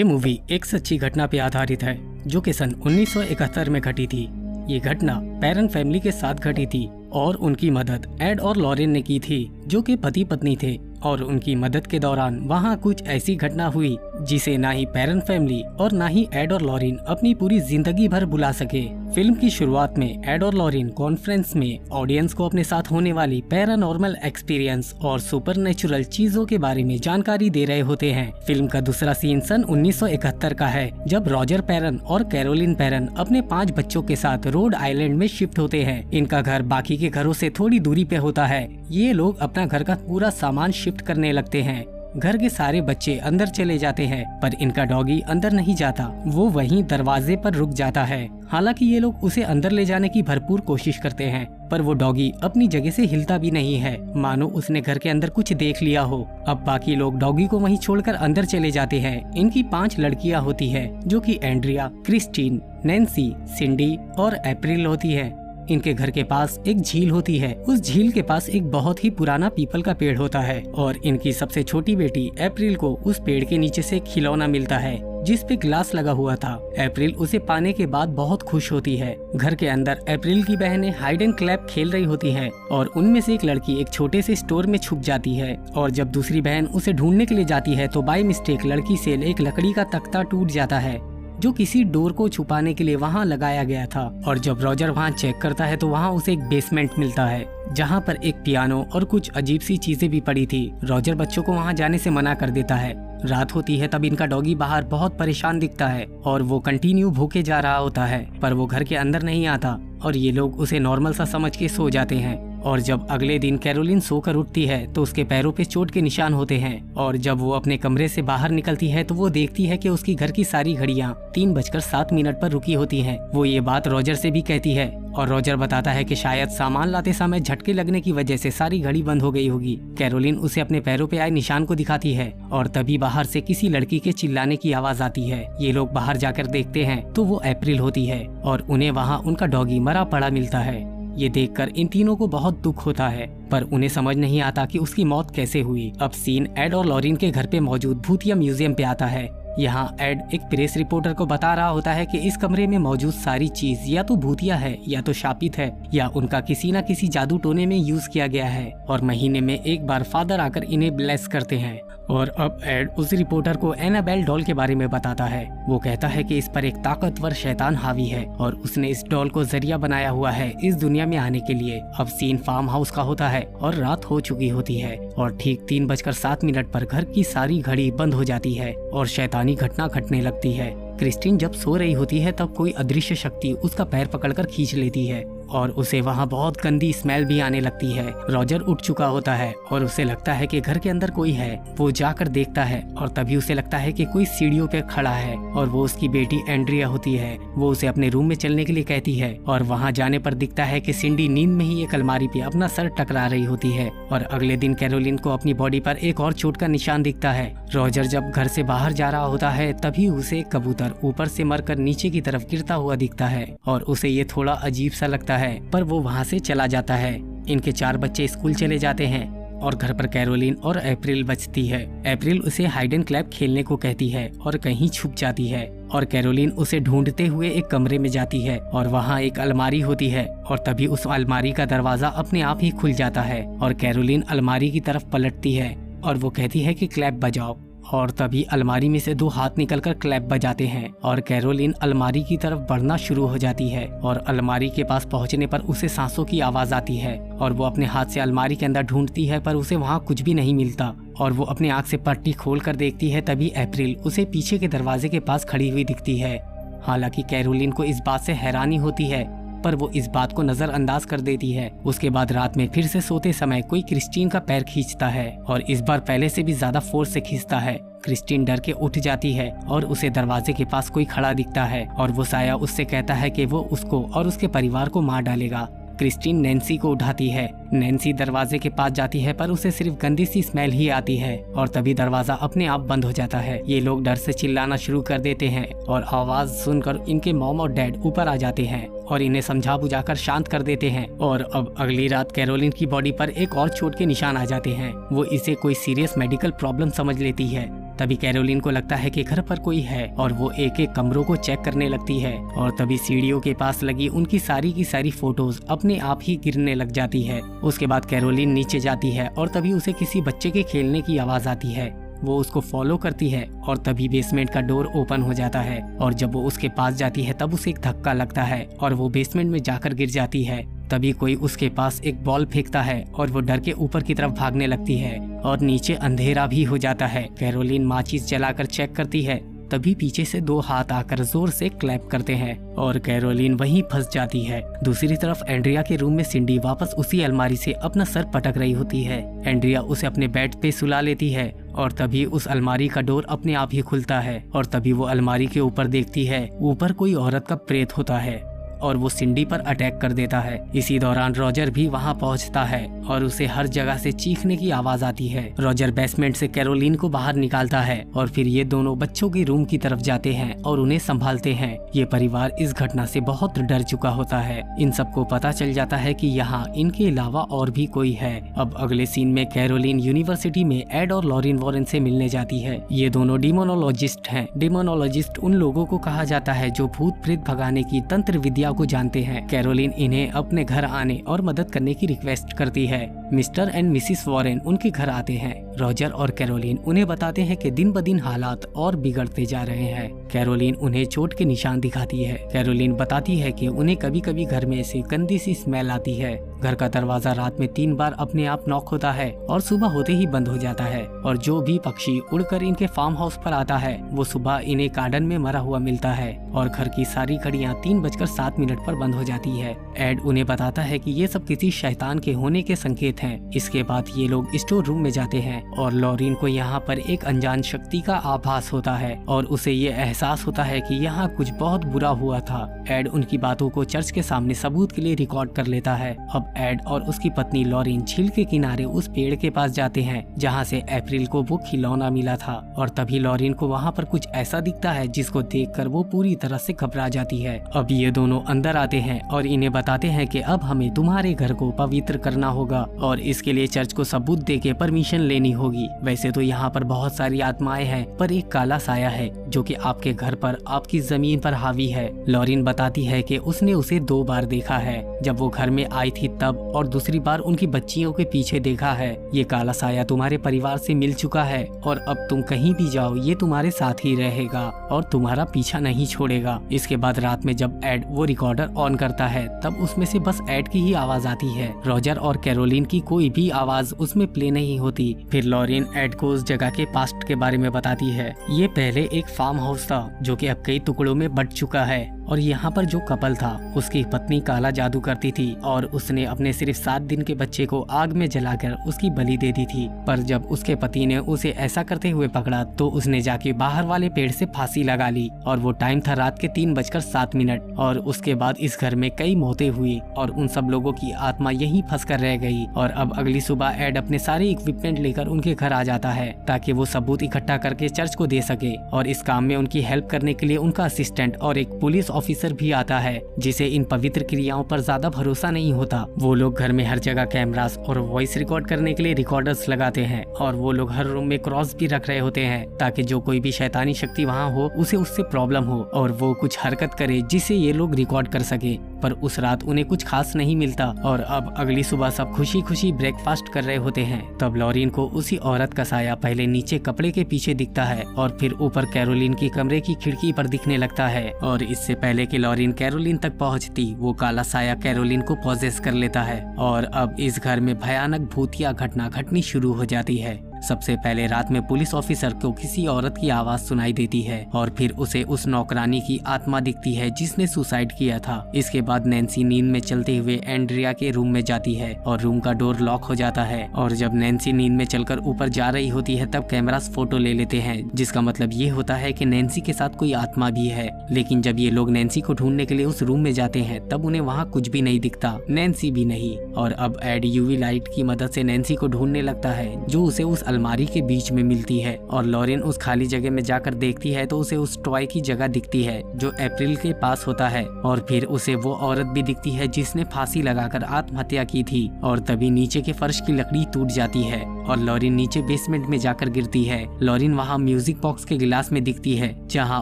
ये मूवी एक सच्ची घटना पे आधारित है जो कि सन 1971 में घटी थी। ये घटना पैरन फैमिली के साथ घटी थी और उनकी मदद एड और लॉरेन ने की थी जो कि पति पत्नी थे। और उनकी मदद के दौरान वहाँ कुछ ऐसी घटना हुई जिसे ना ही पैरन फैमिली और ना ही एड और लॉरेन अपनी पूरी जिंदगी भर भुला सके। फिल्म की शुरुआत में एड और लॉरेन कॉन्फ्रेंस में ऑडियंस को अपने साथ होने वाली पैरानॉर्मल एक्सपीरियंस और सुपरनेचुरल चीजों के बारे में जानकारी दे रहे होते हैं। फिल्म का दूसरा सीन सन 1971 का है जब रॉजर पैरन और कैरोलिन पैरन अपने 5 बच्चों के साथ रोड आइलैंड में शिफ्ट होते हैं। इनका घर बाकी के घरों से थोड़ी दूरी पे होता है। ये लोग अपना घर का पूरा सामान शिफ्ट करने लगते हैं। घर के सारे बच्चे अंदर चले जाते हैं पर इनका डॉगी अंदर नहीं जाता, वो वहीं दरवाजे पर रुक जाता है। हालांकि ये लोग उसे अंदर ले जाने की भरपूर कोशिश करते हैं पर वो डॉगी अपनी जगह से हिलता भी नहीं है, मानो उसने घर के अंदर कुछ देख लिया हो। अब बाकी लोग डॉगी को वहीं छोड़कर अंदर चले जाते हैं। इनकी 5 लड़कियां होती है जो कि एंड्रिया, क्रिस्टीन, नैन्सी, सिंडी और अप्रैल होती है। इनके घर के पास एक झील होती है। उस झील के पास एक बहुत ही पुराना पीपल का पेड़ होता है और इनकी सबसे छोटी बेटी अप्रैल को उस पेड़ के नीचे से एक खिलौना मिलता है जिस पे ग्लास लगा हुआ था। अप्रैल उसे पाने के बाद बहुत खुश होती है। घर के अंदर अप्रैल की बहनें हाइड एंड क्लैप खेल रही होती हैं और उनमें से एक लड़की एक छोटे से स्टोर में छुप जाती है और जब दूसरी बहन उसे ढूंढने के लिए जाती है तो बाय मिस्टेक लड़की से एक लकड़ी का तख्ता टूट जाता है जो किसी डोर को छुपाने के लिए वहाँ लगाया गया था। और जब रॉजर वहाँ चेक करता है तो वहाँ उसे एक बेसमेंट मिलता है जहाँ पर एक पियानो और कुछ अजीब सी चीजें भी पड़ी थी। रॉजर बच्चों को वहाँ जाने से मना कर देता है। रात होती है तब इनका डॉगी बाहर बहुत परेशान दिखता है और वो कंटिन्यू भूखे जा रहा होता है पर वो घर के अंदर नहीं आता और ये लोग उसे नॉर्मल सा समझ के सो जाते हैं। और जब अगले दिन कैरोलिन सोकर उठती है तो उसके पैरों पे चोट के निशान होते हैं और जब वो अपने कमरे से बाहर निकलती है तो वो देखती है कि उसकी घर की सारी घड़ियां 3:07 पर रुकी होती हैं। वो ये बात रॉजर से भी कहती है और रॉजर बताता है कि शायद सामान लाते समय झटके लगने की वजह से सारी घड़ी बंद हो गई होगी। कैरोलिन उसे अपने पैरों पे आए निशान को दिखाती है और तभी बाहर से किसी लड़की के चिल्लाने की आवाज आती है। ये लोग बाहर जाकर देखते हैं तो वो अप्रैल होती है और उन्हें वहाँ उनका डॉगी मरा पड़ा मिलता है। ये देखकर इन तीनों को बहुत दुख होता है पर उन्हें समझ नहीं आता कि उसकी मौत कैसे हुई। अब सीन एड और लॉरेन के घर पे मौजूद भूतिया म्यूजियम पे आता है। यहाँ एड एक प्रेस रिपोर्टर को बता रहा होता है कि इस कमरे में मौजूद सारी चीज या तो भूतिया है या तो शापित है या उनका किसी न किसी जादू टोने में यूज किया गया है। और महीने में एक बार फादर आकर इन्हें ब्लेस करते हैं। और अब एड उस रिपोर्टर को एनाबेल डॉल के बारे में बताता है। वो कहता है कि इस पर एक ताकतवर शैतान हावी है और उसने इस डॉल को जरिया बनाया हुआ है इस दुनिया में आने के लिए। अब सीन फार्म हाउस का होता है और रात हो चुकी होती है और ठीक 3:07 पर घर की सारी घड़ी बंद हो जाती है और शैतानी घटना घटने लगती है। क्रिस्टीन जब सो रही होती है तब कोई अदृश्य शक्ति उसका पैर पकड़कर खींच लेती है और उसे वहाँ बहुत गंदी स्मेल भी आने लगती है। रॉजर उठ चुका होता है और उसे लगता है कि घर के अंदर कोई है। वो जाकर देखता है और तभी उसे लगता है कि कोई सीढ़ियों पे खड़ा है और वो उसकी बेटी एंड्रिया होती है। वो उसे अपने रूम में चलने के लिए कहती है और वहाँ जाने पर दिखता है कि सिंडी नींद में ही एक अलमारी पे अपना सर टकरा रही होती है। और अगले दिन कैरोलिन को अपनी बॉडी पर एक और चोट का निशान दिखता है। रॉजर जब घर से बाहर जा रहा होता है तभी उसे कबूतर ऊपर से मरकर नीचे की तरफ गिरता हुआ दिखता है और उसे ये थोड़ा अजीब सा लगता है पर वो वहाँ से चला जाता है। इनके 4 बच्चे स्कूल चले जाते हैं और घर पर कैरोलिन और अप्रैल बचती है। अप्रैल उसे हाइड एंड क्लैप खेलने को कहती है और कहीं छुप जाती है और कैरोलिन उसे ढूंढते हुए एक कमरे में जाती है और वहाँ एक अलमारी होती है और तभी उस अलमारी का दरवाजा अपने आप ही खुल जाता है और कैरोलिन अलमारी की तरफ पलटती है और वो कहती है कि क्लैप बजाओ और तभी अलमारी में से 2 हाथ निकलकर क्लैप बजाते हैं और कैरोलिन अलमारी की तरफ बढ़ना शुरू हो जाती है और अलमारी के पास पहुंचने पर उसे सांसों की आवाज आती है और वो अपने हाथ से अलमारी के अंदर ढूंढती है पर उसे वहाँ कुछ भी नहीं मिलता और वो अपने आँख से पट्टी खोल कर देखती है। तभी अप्रैल उसे पीछे के दरवाजे के पास खड़ी हुई दिखती है। हालांकि कैरोलिन को इस बात से हैरानी होती है पर वो इस बात को नजरअंदाज कर देती है। उसके बाद रात में फिर से सोते समय कोई क्रिस्टीन का पैर खींचता है और इस बार पहले से भी ज्यादा फोर्स से खींचता है। क्रिस्टीन डर के उठ जाती है और उसे दरवाजे के पास कोई खड़ा दिखता है और वो साया उससे कहता है कि वो उसको और उसके परिवार को मार डालेगा। क्रिस्टीन नैन्सी को उठाती है। नैन्सी दरवाजे के पास जाती है पर उसे सिर्फ गंदी सी स्मेल ही आती है और तभी दरवाजा अपने आप बंद हो जाता है। ये लोग डर से चिल्लाना शुरू कर देते हैं और आवाज सुनकर इनके मॉम और डैड ऊपर आ जाते हैं और इन्हें समझा बुझाकर शांत कर देते हैं। और अब अगली रात कैरोलिन की बॉडी पर एक और चोट के निशान आ जाते हैं। वो इसे कोई सीरियस मेडिकल प्रॉब्लम समझ लेती है तभी कैरोलिन को लगता है कि घर पर कोई है और वो एक एक कमरों को चेक करने लगती है और तभी सीढ़ियों के पास लगी उनकी सारी की सारी फोटोज अपने आप ही गिरने लग जाती है। उसके बाद कैरोलिन नीचे जाती है और तभी उसे किसी बच्चे के खेलने की आवाज आती है। वो उसको फॉलो करती है और तभी बेसमेंट का डोर ओपन हो जाता है और जब वो उसके पास जाती है तब उसे एक धक्का लगता है और वो बेसमेंट में जाकर गिर जाती है। तभी कोई उसके पास एक बॉल फेंकता है और वो डर के ऊपर की तरफ भागने लगती है और नीचे अंधेरा भी हो जाता है। कैरोलिन माचिस जलाकर चेक करती है, तभी पीछे से 2 हाथ आकर जोर से क्लैप करते हैं और कैरोलिन वहीं फंस जाती है। दूसरी तरफ एंड्रिया के रूम में सिंडी वापस उसी अलमारी से अपना सर पटक रही होती है। एंड्रिया उसे अपने बेड पे सुला लेती है और तभी उस अलमारी का डोर अपने आप ही खुलता है और तभी वो अलमारी के ऊपर देखती है, ऊपर कोई औरत का प्रेत होता है और वो सिंडी पर अटैक कर देता है। इसी दौरान रॉजर भी वहां पहुंचता है और उसे हर जगह से चीखने की आवाज आती है। रॉजर बेसमेंट से कैरोलिन को बाहर निकालता है और फिर ये दोनों बच्चों के रूम की तरफ जाते हैं और उन्हें संभालते हैं। ये परिवार इस घटना से बहुत डर चुका होता है। इन सबको पता चल जाता है कि यहाँ इनके अलावा और भी कोई है। अब अगले सीन में कैरोलिन यूनिवर्सिटी में एड और लॉरिन वॉरेन से मिलने जाती है। ये दोनों डिमोनोलॉजिस्ट हैं। डिमोनोलॉजिस्ट उन लोगों को कहा जाता है जो भूत प्रेत भगाने की तंत्र विद्या को जानते हैं। कैरोलिन इन्हें अपने घर आने और मदद करने की रिक्वेस्ट करती है। मिस्टर एंड मिसिस वॉरेन उनके घर आते हैं। रॉजर और कैरोलिन उन्हें बताते हैं कि दिन ब दिन हालात और बिगड़ते जा रहे हैं। कैरोलिन उन्हें चोट के निशान दिखाती है। कैरोलिन बताती है कि उन्हें कभी कभी घर में से गंदी सी स्मेल आती है। घर का दरवाजा रात में 3 बार अपने आप नॉक होता है और सुबह होते ही बंद हो जाता है और जो भी पक्षी उड़कर इनके फार्म हाउस पर आता है वो सुबह इन्हें गार्डन में मरा हुआ मिलता है और घर की सारी घड़ियां 3:07 पर बंद हो जाती है। एड उन्हें बताता है कि ये सब किसी शैतान के होने के संकेत हैं। इसके बाद ये लोग स्टोर रूम में जाते हैं और लॉरिन को यहाँ पर एक अनजान शक्ति का आभास होता है और उसे ये एहसास होता है कि यहाँ कुछ बहुत बुरा हुआ था। एड उनकी बातों को चर्च के सामने सबूत के लिए रिकॉर्ड कर लेता है। अब एड और उसकी पत्नी लॉरिन झील के किनारे उस पेड़ के पास जाते हैं जहाँ से अप्रैल को वो खिलौना मिला था और तभी लॉरिन को वहाँ पर कुछ ऐसा दिखता है जिसको देखकर वो पूरी तरह से घबरा जाती है। अब ये दोनों अंदर आते हैं और इन्हें बताते हैं कि अब हमें तुम्हारे घर को पवित्र करना होगा और इसके लिए चर्च को सबूत देके परमिशन लेनी होगी। वैसे तो यहाँ पर बहुत सारी आत्माएं हैं पर एक काला साया है जो कि आपके घर पर आपकी जमीन पर हावी है। लॉरिन बताती है कि उसने उसे 2 बार देखा है, जब वो घर में आई थी तब और दूसरी बार उनकी बच्चियों के पीछे देखा है। ये काला साया तुम्हारे परिवार से मिल चुका है और अब तुम कहीं भी जाओ ये तुम्हारे साथ ही रहेगा और तुम्हारा पीछा नहीं छोड़ेगा। इसके बाद रात में जब एड वो रिकॉर्डर ऑन करता है तब उसमें से बस एड की ही आवाज आती है। रॉजर और कैरोलिन की कोई भी आवाज उसमें प्ले नहीं होती। फिर लॉरिन एड को उस जगह के पास्ट के बारे में बताती है। ये पहले एक फार्म हाउस था जो कि अब कई टुकड़ों में बंट चुका है और यहाँ पर जो कपल था उसकी पत्नी काला जादू करती थी और उसने अपने सिर्फ 7 दिन के बच्चे को आग में जलाकर उसकी बलि दे दी थी। पर जब उसके पति ने उसे ऐसा करते हुए पकड़ा तो उसने जाके बाहर वाले पेड़ से फांसी लगा ली और वो टाइम था रात के 3:07 और उसके बाद इस घर में कई मौतें हुई और उन सब लोगों की आत्मा यहीं फंस कर रह गई। और अब अगली सुबह एड अपने सारे इक्विपमेंट लेकर उनके घर आ जाता है ताकि वो सबूत इकट्ठा करके चर्च को दे सके और इस काम में उनकी हेल्प करने के लिए उनका असिस्टेंट और एक पुलिस ऑफिसर भी आता है जिसे इन पवित्र क्रियाओं पर ज्यादा भरोसा नहीं होता। वो लोग घर में हर जगह कैमरास और वॉइस रिकॉर्ड करने के लिए रिकॉर्डर्स लगाते हैं और वो लोग हर रूम में क्रॉस भी रख रहे होते हैं ताकि जो कोई भी शैतानी शक्ति वहाँ हो उसे उससे प्रॉब्लम हो और वो कुछ हरकत करे जिसे ये लोग रिकॉर्ड कर सके। पर उस रात उन्हें कुछ खास नहीं मिलता और अब अगली सुबह सब खुशी खुशी ब्रेकफास्ट कर रहे होते हैं। तब लॉरिन को उसी औरत का साया पहले नीचे कपड़े के पीछे दिखता है और फिर ऊपर कैरोलिन की कमरे की खिड़की पर दिखने लगता है और इससे पहले कि लॉरिन कैरोलिन तक पहुंचती वो काला साया कैरोलिन को पॉजेस कर लेता है और अब इस घर में भयानक भूतिया घटना घटनी शुरू हो जाती है। सबसे पहले रात में पुलिस ऑफिसर को किसी औरत की आवाज सुनाई देती है और फिर उसे उस नौकरानी की आत्मा दिखती है जिसने सुसाइड किया था। इसके बाद नैन्सी नींद में चलते हुए एंड्रिया के रूम में जाती है और रूम का डोर लॉक हो जाता है और जब नैन्सी नींद में चलकर ऊपर जा रही होती है तब कैमरास फोटो ले लेते हैं जिसका मतलब ये होता है कि नैन्सी के साथ कोई आत्मा भी है। लेकिन जब ये लोग नैन्सी को ढूंढने के लिए उस रूम में जाते हैं तब उन्हें वहाँ कुछ भी नहीं दिखता, नैन्सी भी नहीं। और अब एड यूवी लाइट की मदद से नैन्सी को ढूंढने लगता है जो उसे उस अलमारी के बीच में मिलती है और लॉरेन उस खाली जगह में जाकर देखती है तो उसे उस टॉय की जगह दिखती है जो अप्रैल के पास होता है और फिर उसे वो औरत भी दिखती है जिसने फांसी लगाकर आत्महत्या की थी। और तभी नीचे के फर्श की लकड़ी टूट जाती है और लॉरेन नीचे बेसमेंट में जाकर गिरती है। लॉरेन वहाँ म्यूजिक बॉक्स के गिलास में दिखती है जहाँ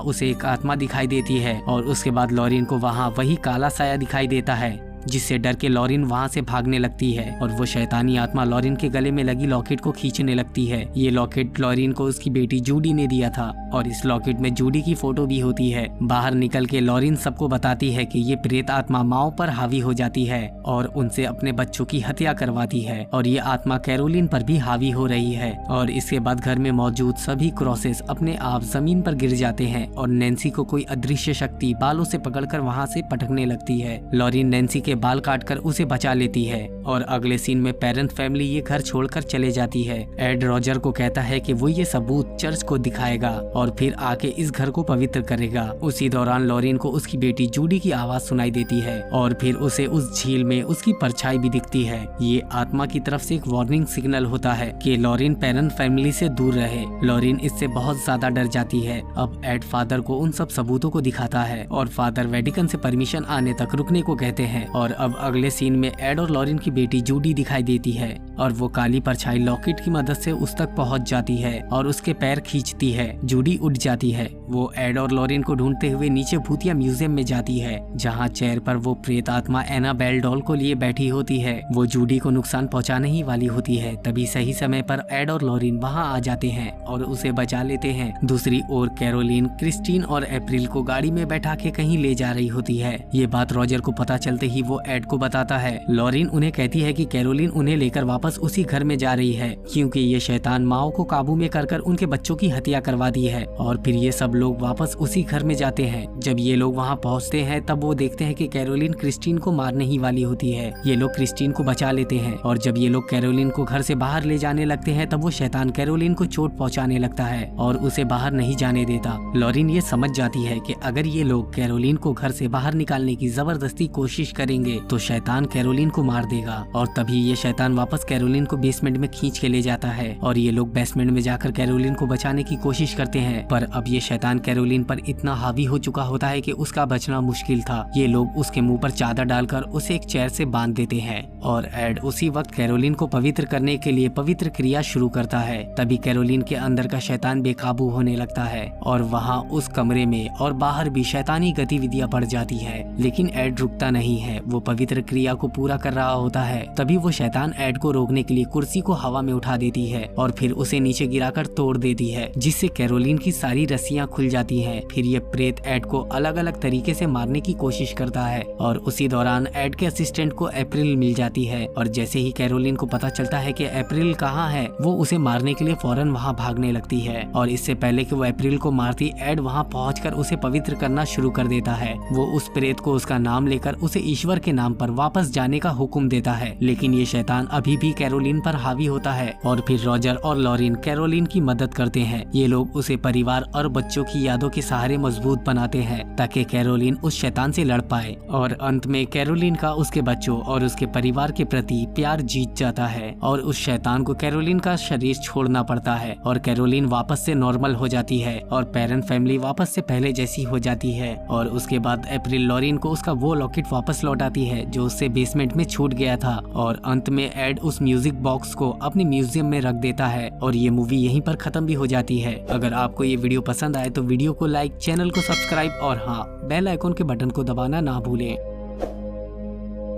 उसे एक आत्मा दिखाई देती है और उसके बाद लॉरेन को वहाँ वही काला साया दिखाई देता है, जिससे डर के लॉरेन वहाँ से भागने लगती है और वो शैतानी आत्मा लॉरेन के गले में लगी लॉकेट को खींचने लगती है। ये लॉकेट लॉरेन को उसकी बेटी जूडी ने दिया था और इस लॉकेट में जूडी की फोटो भी होती है। बाहर निकल के लॉरेन सबको बताती है कि ये प्रेत आत्मा माओ पर हावी हो जाती है और उनसे अपने बच्चों की हत्या करवाती है और ये आत्मा कैरोलिन पर भी हावी हो रही है। और इसके बाद घर में मौजूद सभी क्रॉसेस अपने आप जमीन पर गिर जाते हैं और नैन्सी को कोई अदृश्य शक्ति बालों से पकड़कर वहाँ से पटकने लगती है। लॉरेन नैन्सी के बाल काटकर उसे बचा लेती है और अगले सीन में पेरेंट फैमिली ये घर छोड़कर चले जाती है। एड रॉजर को कहता है कि वो ये सबूत चर्च को दिखाएगा और फिर आके इस घर को पवित्र करेगा। उसी दौरान लॉरेन को उसकी बेटी जूडी की आवाज सुनाई देती है और फिर उसे उस झील में उसकी परछाई भी दिखती है। ये आत्मा की तरफ से एक वार्निंग सिग्नल होता है कि लॉरेन पेरेंट फैमिली से दूर रहे। लॉरेन इससे बहुत ज्यादा डर जाती है। अब एड फादर को उन सब सबूतों को दिखाता है और फादर वेटिकन से परमिशन आने तक रुकने को कहते हैं। और अब अगले सीन में एड और लॉरेन की बेटी जूडी दिखाई देती है और वो काली परछाई लॉकेट की मदद से उस तक पहुंच जाती है और उसके पैर खींचती है। जूडी उठ जाती है। वो एड और लॉरेन को ढूंढते हुए नीचे भूतिया म्यूजियम में जाती है जहां चेयर पर वो प्रेत आत्मा एनाबेल डॉल को लिए बैठी होती है। वो जूडी को नुकसान पहुंचाने ही वाली होती है। तभी सही समय पर एड और लॉरेन वहां आ जाते हैं और उसे बचा लेते हैं। दूसरी ओर कैरोलिन क्रिस्टीन और अप्रैल को गाड़ी में बैठा के कहीं ले जा रही होती है। ये बात रॉजर को पता चलते ही वो एड को बताता है। लॉरेन उन्हें कहती है कि कैरोलिन उन्हें लेकर वापस उसी घर में जा रही है क्योंकि ये शैतान माओ को काबू में कर उनके बच्चों की हत्या करवा दी है। और फिर ये सब लोग वापस उसी घर में जाते हैं। जब ये लोग वहाँ पहुँचते हैं तब वो देखते हैं कि कैरोलिन क्रिस्टीन को मारने ही वाली होती है। ये लोग क्रिस्टीन को बचा लेते हैं और जब ये लोग कैरोलिन को घर से बाहर ले जाने लगते हैं तब वो शैतान कैरोलिन को चोट पहुँचाने लगता है और उसे बाहर नहीं जाने देता। लॉरेन ये समझ जाती है कि अगर ये लोग कैरोलिन को घर से बाहर निकालने की जबरदस्ती कोशिश करेंगे तो शैतान कैरोलिन को मार देगा। और तभी ये शैतान वापस कैरोलिन को बेसमेंट में खींच के ले जाता है और ये लोग बेसमेंट में जाकर कैरोलिन को बचाने की कोशिश करते हैं। पर अब ये शैतान कैरोलिन पर इतना हावी हो चुका होता है कि उसका बचना मुश्किल था। ये लोग उसके मुंह पर चादर डालकर उसे एक चेयर से बांध देते हैं और एड उसी वक्त कैरोलिन को पवित्र करने के लिए पवित्र क्रिया शुरू करता है। तभी कैरोलिन के अंदर का शैतान बेकाबू होने लगता है और वहाँ उस कमरे में और बाहर भी शैतानी गतिविधियां बढ़ जाती है। लेकिन एड रुकता नहीं है। वो पवित्र क्रिया को पूरा कर रहा होता है। तभी वो शैतान एड को रोकने के लिए कुर्सी को हवा में उठा देती है और फिर उसे नीचे गिराकर तोड़ देती है जिससे कैरोलिन की सारी रस्सियां खुल जाती हैं। फिर ये प्रेत एड को अलग अलग तरीके से मारने की कोशिश करता है और उसी दौरान एड के असिस्टेंट को अप्रैल मिल जाती है और जैसे ही कैरोलिन को पता चलता है कि अप्रैल कहाँ है वो उसे मारने के लिए फौरन वहाँ भागने लगती है। और इससे पहले कि वो अप्रैल को मारती एड वहाँ पहुंचकर उसे पवित्र करना शुरू कर देता है। वो उस प्रेत को उसका नाम लेकर उसे ईश्वर के नाम पर वापस जाने का हुक्म देता है। लेकिन ये शैतान अभी भी कैरोलिन पर हावी होता है और फिर रॉजर और लॉरेन कैरोलिन की मदद करते हैं। ये लोग उसे परिवार और बच्चों की यादों के सहारे मजबूत बनाते हैं ताकि कैरोलिन उस शैतान से लड़ पाए। और अंत में कैरोलिन का उसके बच्चों और उसके परिवार के प्रति प्यार जीत जाता है और उस शैतान को कैरोलिन का शरीर छोड़ना पड़ता है और कैरोलिन वापस से नॉर्मल हो जाती है और पेरेंट फैमिली वापस से पहले जैसी हो जाती है। और उसके बाद अप्रैल लॉरेन को उसका वो लॉकेट वापस लौटाती है जो उससे बेसमेंट में छूट गया था। और अंत में एड उस म्यूजिक बॉक्स को अपने म्यूजियम में रख देता है और ये मूवी यहीं पर खत्म भी हो जाती है। अगर आपको ये वीडियो पसंद आए तो वीडियो को लाइक, चैनल को सब्सक्राइब और हाँ बेल आइकॉन के बटन को दबाना ना भूलें।